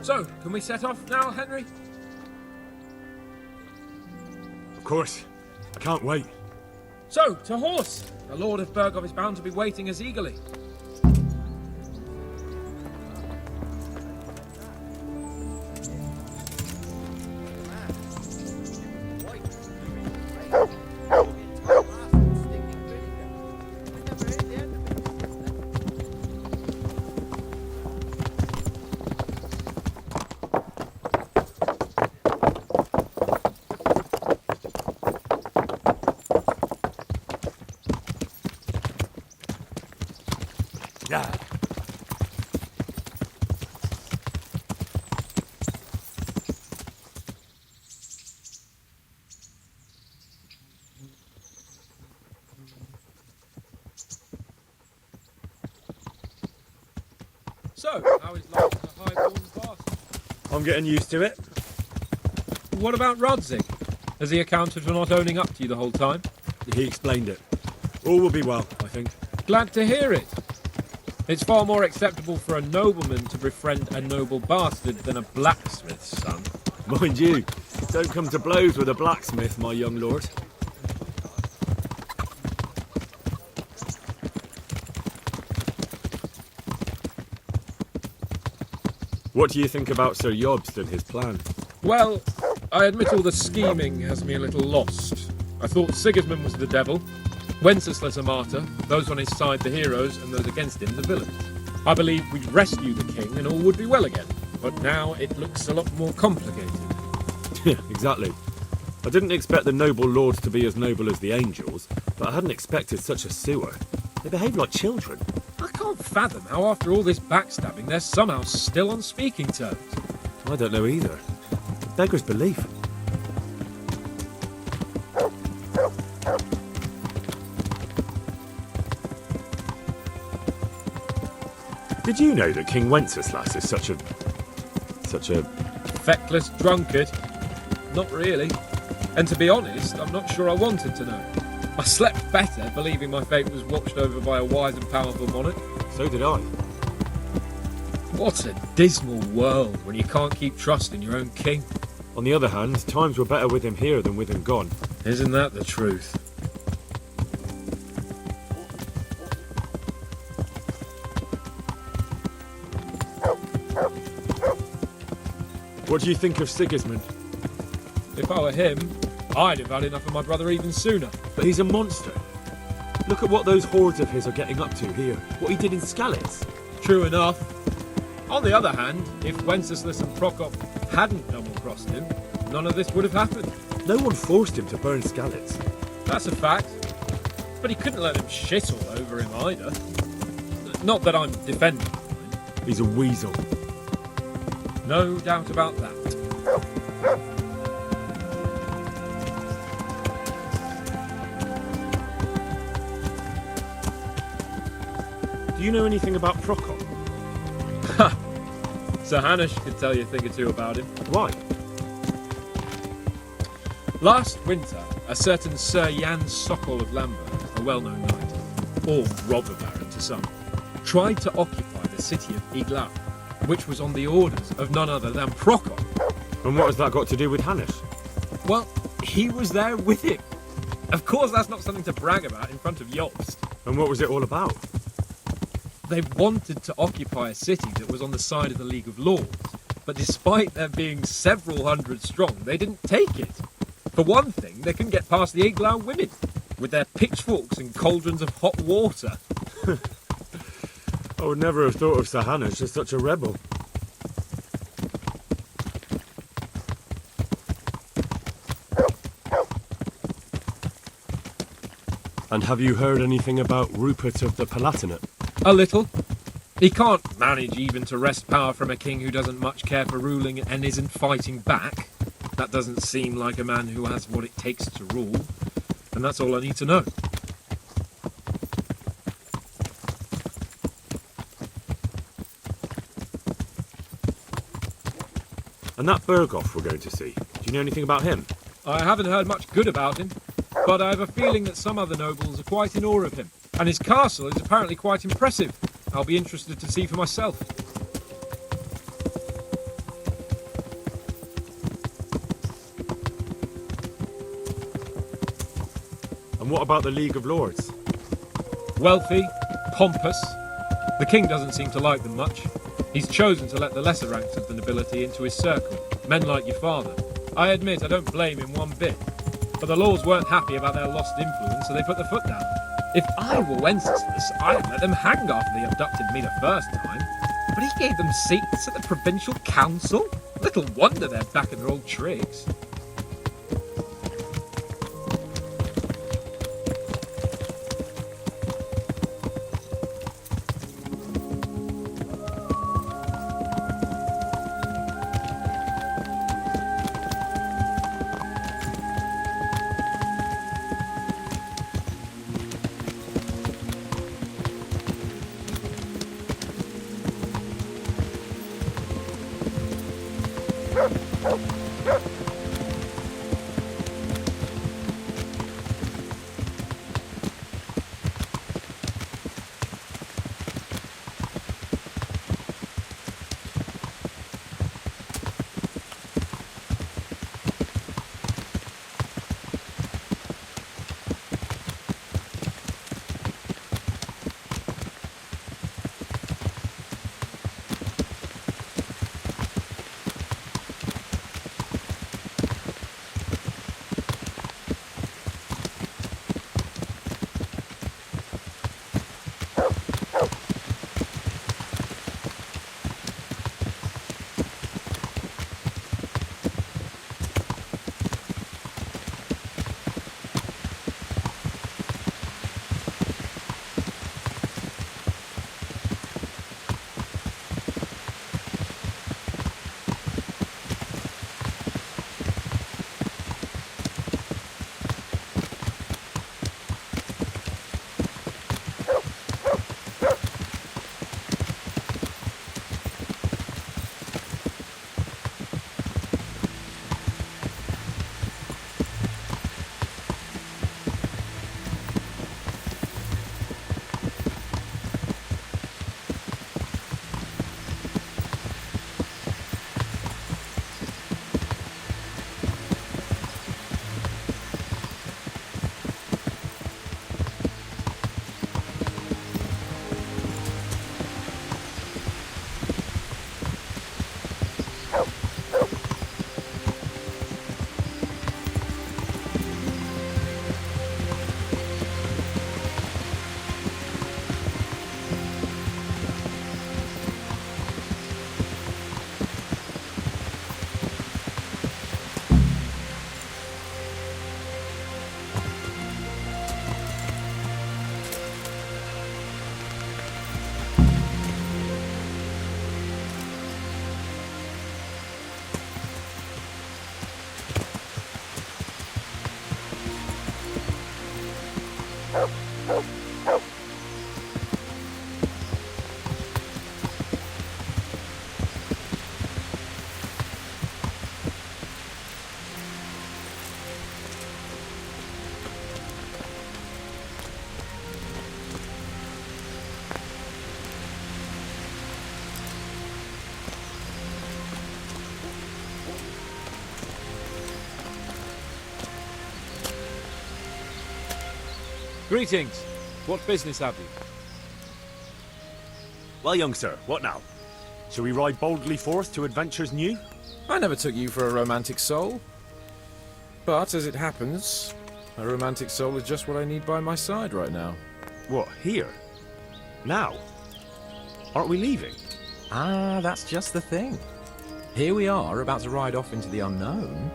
So, can we set off now, Henry? Of course. I can't wait. So, to horse! The Lord of Burgov is bound to be waiting us eagerly. Yeah. So, how is life in the highborn bastard? I'm getting used to it. What about Rodzig? Has he accounted for not owning up to you the whole time? He explained it. All will be well, I think. Glad to hear it. It's far more acceptable for a nobleman to befriend a noble bastard than a blacksmith's son. Mind you, don't come to blows with a blacksmith, my young lord. What do you think about Sir Jobst and his plan? Well, I admit all the scheming has me a little lost. I thought Sigismund was the devil, Wenceslas a martyr, those on his side the heroes, and those against him the villains. I believed we'd rescue the king and all would be well again, but now it looks a lot more complicated. Yeah, exactly. I didn't expect the noble lords to be as noble as the angels, but I hadn't expected such a sewer. They behave like children. I can't fathom how after all this backstabbing they're somehow still on speaking terms. I don't know either. Beggar's belief. Did you know that King Wenceslas is such a... Feckless drunkard? Not really. And to be honest, I'm not sure I wanted to know. I slept better believing my fate was watched over by a wise and powerful monarch. So did I. What a dismal world when you can't keep trust in your own king. On the other hand, times were better with him here than with him gone. Isn't that the truth? What do you think of Sigismund? If I were him, I'd have had enough of my brother even sooner. But he's a monster. Look at what those hordes of his are getting up to here. What he did in Skalitz. True enough. On the other hand, if Wenceslas and Prokop hadn't double-crossed him, none of this would have happened. No one forced him to burn Skalitz. That's a fact. But he couldn't let him shit all over him either. Not that I'm defending him. He's a weasel. No doubt about that. Do you know anything about Prokop? Ha! Sir Hanush could tell you a thing or two about him. Why? Last winter, a certain Sir Jan Sokol of Lambert, a well-known knight, or robber baron to some, tried to occupy the city of Iglau, which was on the orders of none other than Prokop. And what has that got to do with Hanush? Well, he was there with him. Of course that's not something to brag about in front of Jobst. And what was it all about? They wanted to occupy a city that was on the side of the League of Lords, but despite there being several hundred strong, they didn't take it. For one thing, they couldn't get past the Iglau women, with their pitchforks and cauldrons of hot water. I would never have thought of Sir Hanush as such a rebel. And have you heard anything about Rupert of the Palatinate? A little. He can't manage even to wrest power from a king who doesn't much care for ruling and isn't fighting back. That doesn't seem like a man who has what it takes to rule. And that's all I need to know. And that Berghoff we're going to see, do you know anything about him? I haven't heard much good about him, but I have a feeling that some other nobles are quite in awe of him. And his castle is apparently quite impressive. I'll be interested to see for myself. And what about the League of Lords? Wealthy, pompous. The king doesn't seem to like them much. He's chosen to let the lesser ranks of the nobility into his circle, men like your father. I admit I don't blame him one bit. But the lords weren't happy about their lost influence, so they put the foot down. If I were Wenceslas, I'd let them hang after they abducted me the first time. But he gave them seats at the provincial council? Little wonder they're back in their old tricks. Greetings. What business have you? Well, young sir, what now? Shall we ride boldly forth to adventures new? I never took you for a romantic soul. But as it happens, a romantic soul is just what I need by my side right now. What, here? Now? Aren't we leaving? Ah, that's just the thing. Here we are, about to ride off into the unknown.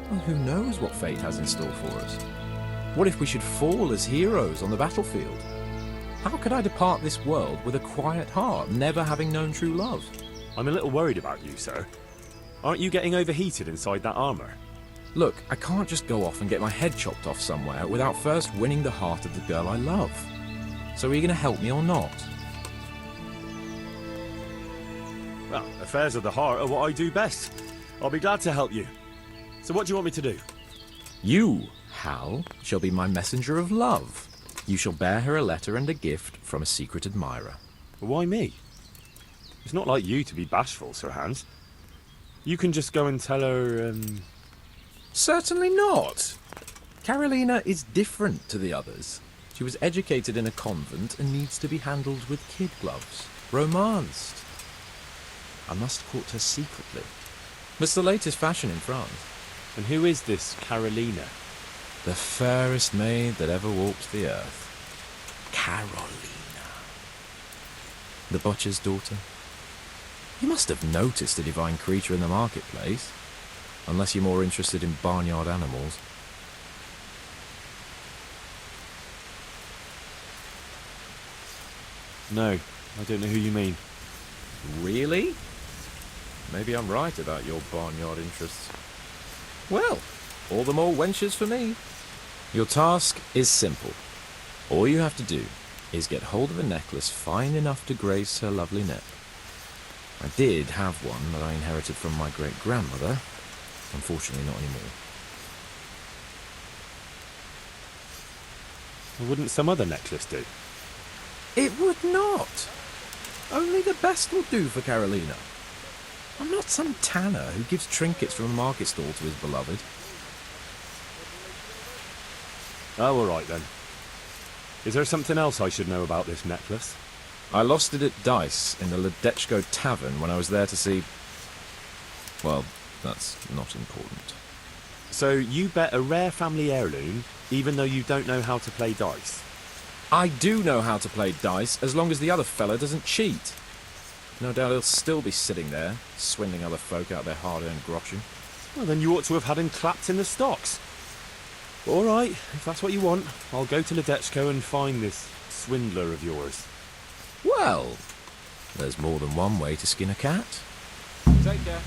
Well, who knows what fate has in store for us? What if we should fall as heroes on the battlefield? How could I depart this world with a quiet heart, never having known true love? I'm a little worried about you, sir. Aren't you getting overheated inside that armor? Look, I can't just go off and get my head chopped off somewhere without first winning the heart of the girl I love. So are you going to help me or not? Well, affairs of the heart are what I do best. I'll be glad to help you. So what do you want me to do? You, Hal, shall be my messenger of love. You shall bear her a letter and a gift from a secret admirer. Why me? It's not like you to be bashful, Sir Hans. You can just go and tell her, Certainly not. Carolina is different to the others. She was educated in a convent and needs to be handled with kid gloves. Romanced. I must court her secretly. It's the latest fashion in France. And who is this Carolina? The fairest maid that ever walked the earth. Carolina. The butcher's daughter. You must have noticed a divine creature in the marketplace. Unless you're more interested in barnyard animals. No, I don't know who you mean. Really? Maybe I'm right about your barnyard interests. Well, all the more wenches for me. Your task is simple. All you have to do is get hold of a necklace fine enough to grace her lovely neck. I did have one that I inherited from my great-grandmother. Unfortunately, not anymore. Wouldn't some other necklace do? It would not. Only the best will do for Carolina. I'm not some tanner who gives trinkets from a market stall to his beloved. Oh, all right then. Is there something else I should know about this necklace? I lost it at dice in the Ledechko tavern when I was there to see... Well, that's not important. So you bet a rare family heirloom, even though you don't know how to play dice? I do know how to play dice, as long as the other fella doesn't cheat. No doubt he'll still be sitting there, swindling other folk out their hard-earned groschen. Well, then you ought to have had him clapped in the stocks. All right, if that's what you want, I'll go to Ledechko and find this swindler of yours. Well, there's more than one way to skin a cat. Take care.